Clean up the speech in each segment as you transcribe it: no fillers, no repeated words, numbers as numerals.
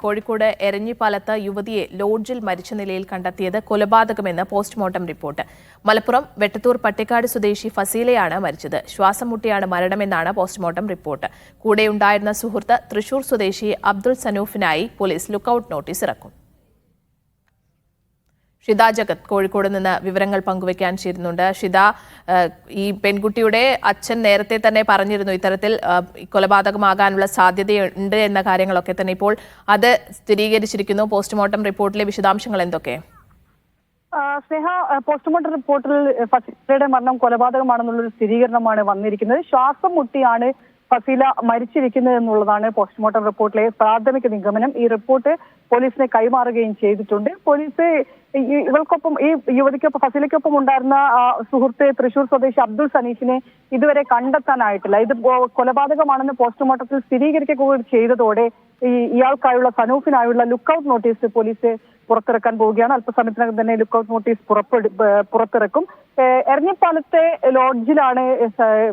കോഴിക്കോട് എരഞ്ഞിപ്പാലത്ത് യുവതിയെ ലോഡ്ജിൽ മരിച്ച നിലയിൽ കണ്ടെത്തിയത് കൊലപാതകമെന്ന് പോസ്റ്റ്മോർട്ടം റിപ്പോർട്ട്. മലപ്പുറം വെട്ടത്തൂർ പട്ടിക്കാട് സ്വദേശി ഫസീലയാണ് മരിച്ചത്. ശ്വാസം മുട്ടിയാണ് മരണമെന്നാണ് പോസ്റ്റ്മോർട്ടം റിപ്പോർട്ട്. കൂടെയുണ്ടായിരുന്ന സുഹൃത്ത് തൃശൂർ സ്വദേശി അബ്ദുൾ സനൂഫിനായി പോലീസ് ലുക്കൌട്ട് നോട്ടീസ് ഇറക്കും. ഷിത ജഗത് കോഴിക്കോട് നിന്ന് വിവരങ്ങൾ പങ്കുവയ്ക്കാൻ ചേരുന്നുണ്ട്. ഷിത, ഈ പെൺകുട്ടിയുടെ അച്ഛൻ നേരത്തെ തന്നെ പറഞ്ഞിരുന്നു ഇത്തരത്തിൽ കൊലപാതകമാകാനുള്ള സാധ്യതയുണ്ട് എന്ന കാര്യങ്ങളൊക്കെ തന്നെ. ഇപ്പോൾ അത് സ്ഥിരീകരിച്ചിരിക്കുന്നു. പോസ്റ്റ്മോർട്ടം റിപ്പോർട്ടിലെ വിശദാംശങ്ങൾ എന്തൊക്കെ? സ്നേഹ, പോസ്റ്റ്മോർട്ടം റിപ്പോർട്ടിൽ ഫസീലയുടെ മരണം കൊലപാതകമാണെന്നുള്ളൊരു സ്ഥിരീകരണമാണ് വന്നിരിക്കുന്നത്. ശ്വാസം മുട്ടിയാണ് ഫസീല മരിച്ചിരിക്കുന്നത് എന്നുള്ളതാണ് പോസ്റ്റ്മോർട്ടം റിപ്പോർട്ടിലെ പ്രാഥമിക നിഗമനം. ഈ റിപ്പോർട്ട് പോലീസിനെ കൈമാറുകയും ചെയ്തിട്ടുണ്ട്. പോലീസ് ഇവൾക്കൊപ്പം, ഈ യുവതിക്കൊപ്പം, ഫസീലയ്ക്കൊപ്പം ഉണ്ടായിരുന്ന സുഹൃത്ത് തൃശൂർ സ്വദേശി അബ്ദുൾ സനീഫിനെ ഇതുവരെ കണ്ടെത്താനായിട്ടില്ല. ഇത് കൊലപാതകമാണെന്ന് പോസ്റ്റ്മോർട്ടത്തിൽ സ്ഥിരീകരിക്കുക കൂടി ചെയ്തതോടെ ഇയാൾക്കായുള്ള സനൂഫിനായുള്ള ലുക്കൌട്ട് നോട്ടീസ് പോലീസ് പുറത്തിറക്കാൻ പോവുകയാണ്. അല്പസമയത്തിനകം തന്നെ ലുക്കൌട്ട് നോട്ടീസ് പുറത്തിറക്കും. എരഞ്ഞിപ്പാലത്തെ ലോഡ്ജിലാണ്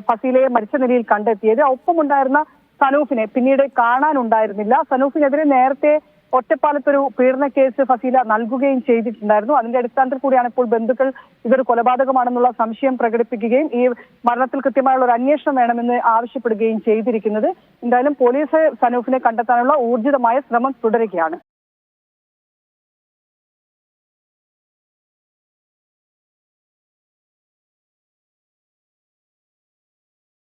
ഫസീലയെ മരിച്ച നിലയിൽ കണ്ടെത്തിയത്. ഒപ്പമുണ്ടായിരുന്ന സനൂഫിനെ പിന്നീട് കാണാനുണ്ടായിരുന്നില്ല. സനൂഫിനെതിരെ നേരത്തെ ഒറ്റപ്പാലത്തൊരു പീഡന കേസ് ഫസീല നൽകുകയും ചെയ്തിട്ടുണ്ടായിരുന്നു. അതിന്റെ അടിസ്ഥാനത്തിൽ കൂടിയാണ് ഇപ്പോൾ ബന്ധുക്കൾ ഇതൊരു കൊലപാതകമാണെന്നുള്ള സംശയം പ്രകടിപ്പിക്കുകയും ഈ മരണത്തിൽ കൃത്യമായുള്ള ഒരു അന്വേഷണം വേണമെന്ന് ആവശ്യപ്പെടുകയും ചെയ്തിരിക്കുന്നത്. എന്തായാലും പോലീസ് സനൂഫിനെ കണ്ടെത്താനുള്ള ഊർജിതമായ ശ്രമം തുടരുകയാണ്.